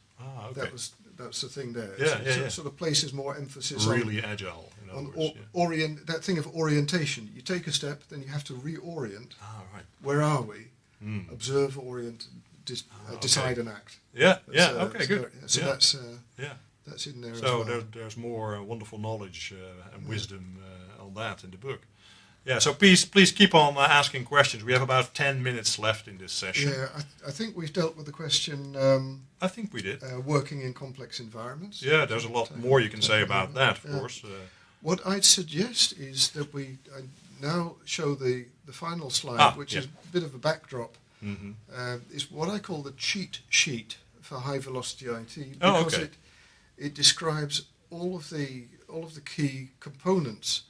Okay. That's the thing there. It sort of places more emphasis really agile. on words, yeah. that thing of orientation. You take a step, then you have to reorient. Right. Where are we? Observe, orient, decide, and act. Yeah, That's, okay, good. So yeah. That's in there So as well. there's more wonderful knowledge and wisdom on that in the book. Yeah, so please keep on asking questions. We have about 10 minutes left in this session. Yeah, I think we've dealt with the question. I think we did. Working in complex environments. Yeah, there's a lot more you can say about that, of course. What I'd suggest is that we now show the final slide, which is a bit of a backdrop. Is what I call the cheat sheet for high velocity IT, because it describes all of the key components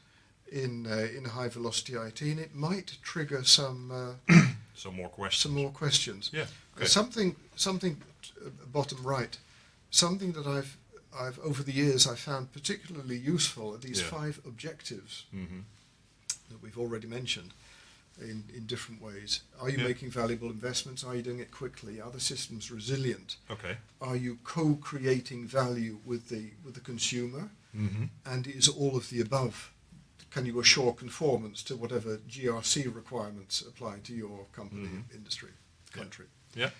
in high velocity IT, and it might trigger some more questions. Some more questions. Yeah. Okay. Something bottom right. Something that I've over the years I found particularly useful are these 5 objectives that we've already mentioned in different ways. Are you making valuable investments? Are you doing it quickly? Are the systems resilient? Okay. Are you co-creating value with the consumer? And is all of the above? Can you assure conformance to whatever GRC requirements apply to your company, industry, country? Yeah.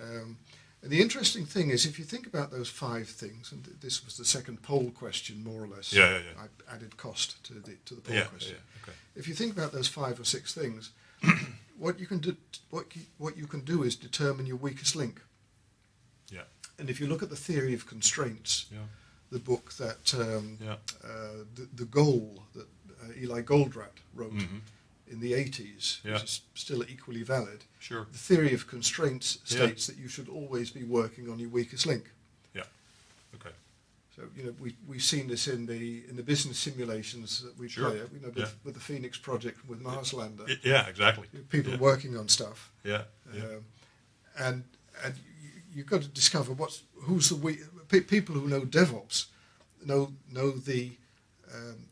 And the interesting thing is, if you think about those 5 things, and this was the second poll question, more or less. Yeah. I added cost to the poll question. Yeah. Okay. If you think about those 5 or 6 things, what you can do is determine your weakest link. Yeah. And if you look at the theory of constraints, the book that the goal that Eli Goldratt wrote in the 80s, which is still equally valid. Sure. The theory of constraints states that you should always be working on your weakest link. Yeah. Okay. So we've seen this in the business simulations that we play. With the Phoenix project, with MarsLander. Yeah, exactly. People working on stuff. Yeah. And you've got to discover who's the weak. People who know DevOps know the.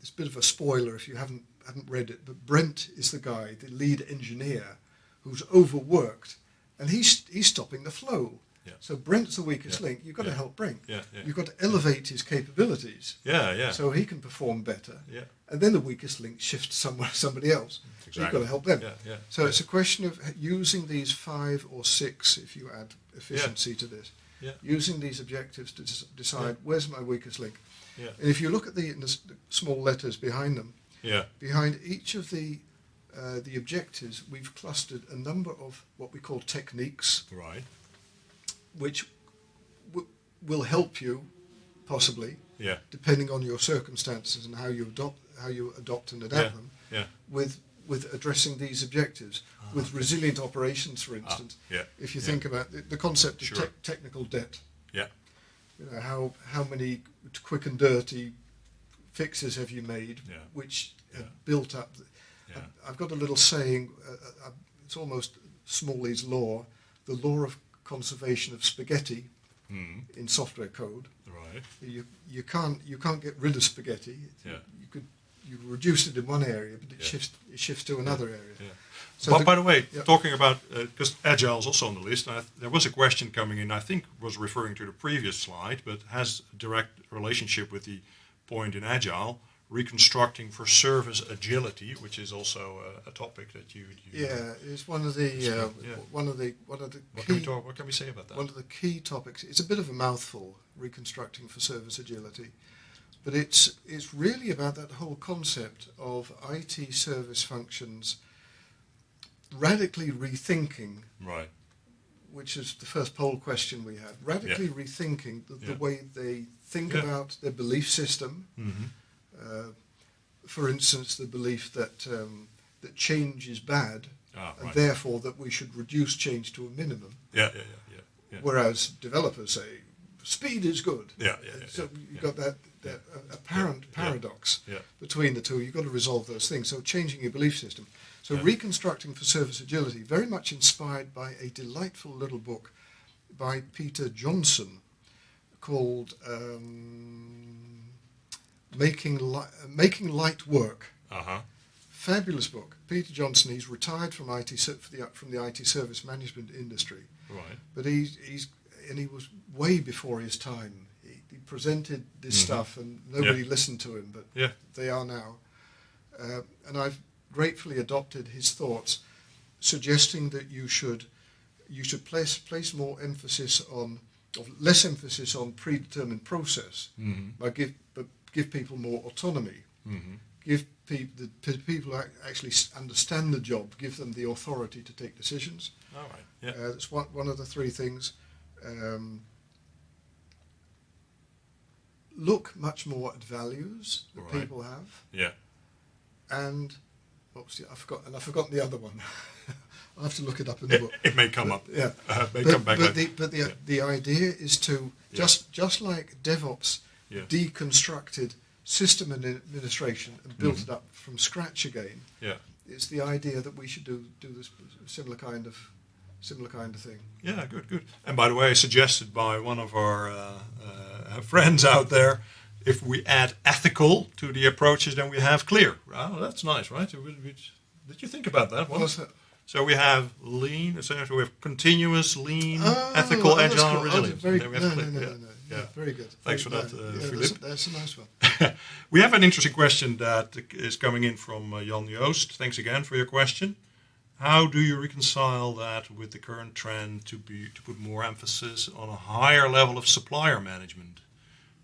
It's a bit of a spoiler if you haven't read it, but Brent is the guy, the lead engineer, who's overworked, and he's stopping the flow. Yeah. So Brent's the weakest link. You've got to help Brent. You've got to elevate his capabilities. So he can perform better. And then the weakest link shifts somebody else. Exactly. You've got to help them. So it's a question of using these 5 or 6, if you add efficiency to this, using these objectives to decide where's my weakest link. And if you look at the small letters behind them, behind each of the objectives, we've clustered a number of what we call techniques, which will help you, possibly, depending on your circumstances and how you adopt and adapt them, with addressing these objectives. With resilient operations, for instance, if you think about the concept of technical debt. How many quick and dirty fixes have you made, which have built up? I've got a little saying. It's almost Smalley's law, the law of conservation of spaghetti in software code. Right. You can't get rid of spaghetti. You reduce it in one area, but it shifts to another area. So but by the way, talking about, because Agile is also on the list, there was a question coming in, I think was referring to the previous slide, but has a direct relationship with the point in Agile, reconstructing for service agility, which is also a topic that you it's one of the key. What can we say about that? One of the key topics. It's a bit of a mouthful, reconstructing for service agility, but it's really about that whole concept of IT service functions radically rethinking, which is the first poll question we had, radically rethinking the way they think about their belief system. For instance, the belief that change is bad, and therefore that we should reduce change to a minimum. Whereas developers say speed is good. So you've got that apparent paradox between the two. You've got to resolve those things. So changing your belief system. So reconstructing for service agility, very much inspired by a delightful little book by Peter Johnson called Making Light Work. Fabulous book. Peter Johnson. He's retired from the IT service management industry. But he was way before his time. He presented this stuff and nobody listened to him, but they are now. And I've gratefully adopted his thoughts, suggesting that you should place more emphasis on, or less emphasis on predetermined process, but give people more autonomy. Give people the people who actually understand the job, give them the authority to take decisions. All right. Yeah. That's one of the three things. Look much more at values that people have. Yeah. And I've forgotten the other one. I have to look it up in the book. It may come up. Yeah. May come back. The idea is to just like DevOps deconstructed system administration and built it up from scratch again. Yeah. It's the idea that we should do this similar kind of thing. Yeah, good. And by the way, suggested by one of our friends out there, if we add ethical to the approaches, then we have clear. Oh, that's nice, right? Did you think about that one? What's that? So we have lean, so we have continuous, lean, ethical, agile, and resilient. Very, no. Yeah, very good. Thanks for that, Philip. That's a nice one. We have an interesting question that is coming in from Jan Joost. Thanks again for your question. How do you reconcile that with the current trend to put more emphasis on a higher level of supplier management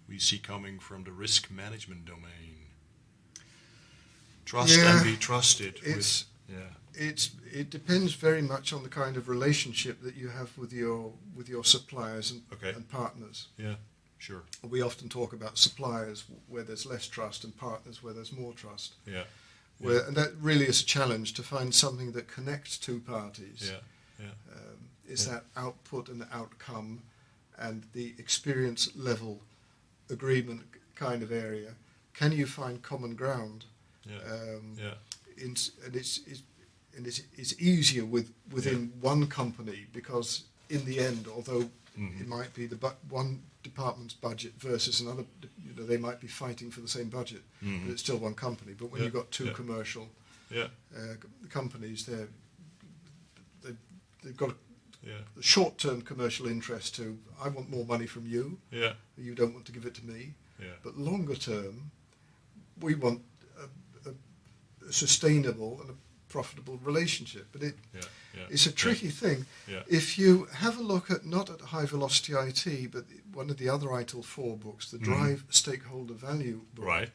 we see coming from the risk management domain? Trust and be trusted. It depends very much on the kind of relationship that you have with your suppliers and partners. Yeah, sure. We often talk about suppliers where there's less trust and partners where there's more trust. Yeah. And that really is a challenge to find something that connects two parties. Is that output and outcome and the experience level agreement kind of area? Can you find common ground? And it's easier within one company, because in the end, although it might be one department's budget versus another, they might be fighting for the same budget, but it's still one company. But when you've got two commercial companies, they've got a short-term commercial interest to, I want more money from you, you don't want to give it to me. But longer term, we want a sustainable and a profitable relationship. But it's a tricky thing. If you have a look at, not at High Velocity IT, but one of the other ITIL 4 books, the Drive Stakeholder Value book,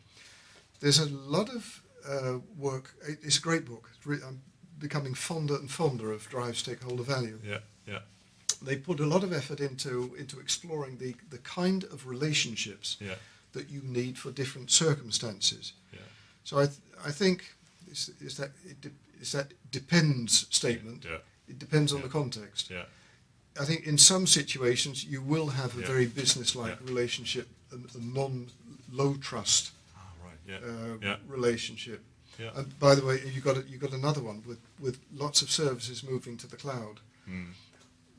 there's a lot of work. It's a great book. I'm becoming fonder and fonder of Drive Stakeholder Value. They put a lot of effort into exploring the kind of relationships that you need for different circumstances. So I think it's that depends statement. It depends on the context. I think in some situations you will have a very business-like relationship, a non-low trust relationship. And by the way, you got another one with lots of services moving to the cloud,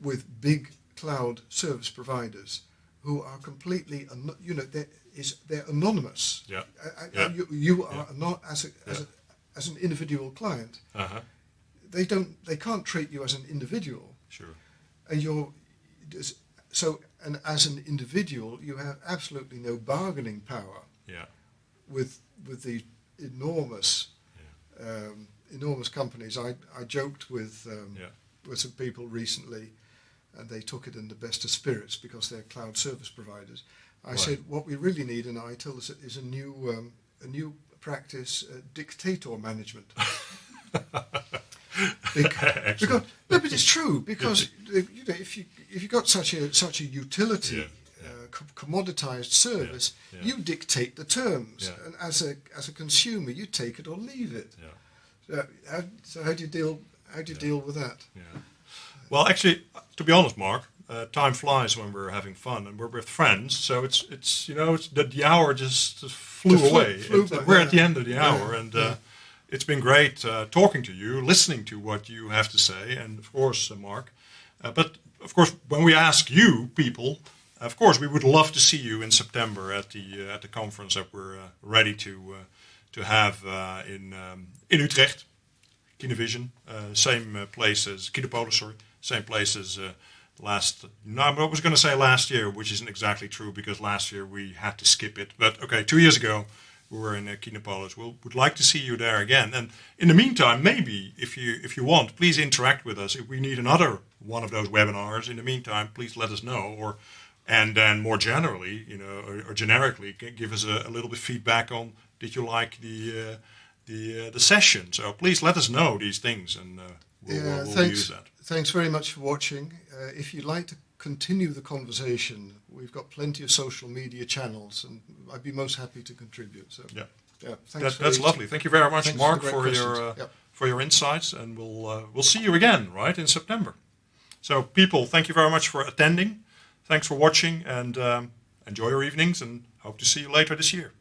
with big cloud service providers who are completely, they're anonymous. You are not as an individual client. They can't treat you as an individual. Sure. And and as an individual, you have absolutely no bargaining power. With the enormous companies. I joked with some people recently, and they took it in the best of spirits because they're cloud service providers. I said, what we really need in ITIL is a new practice, dictator management. But it's true, because if you got such a utility, commoditized service, you dictate the terms, and as a consumer, you take it or leave it. So how do you deal with that? Well, actually, to be honest, Mark, time flies when we're having fun and we're with friends. So it's the hour just flew away. We're at the end of the hour, and it's been great talking to you, listening to what you have to say, and of course, Mark. But of course, when we ask you people, of course, we would love to see you in September at the conference that we're ready to have in Utrecht, Kinevision, same place as Kinepolis, same place as No, I was going to say last year, which isn't exactly true because last year we had to skip it. But okay, 2 years ago we were in Kinopolis. Would like to see you there again. And in the meantime, maybe if you want, please interact with us. If we need another one of those webinars, in the meantime, please let us know. And then more generally, or generically, give us a little bit feedback on did you like the session. So please let us know these things, and we'll use that. Thanks very much for watching. If you'd like to continue the conversation, we've got plenty of social media channels, and I'd be most happy to contribute. So thanks. That's lovely. Thank you very much, Mark, for your insights, and we'll see you again, right, in September. So, people, thank you very much for attending. Thanks for watching, and enjoy your evenings, and hope to see you later this year.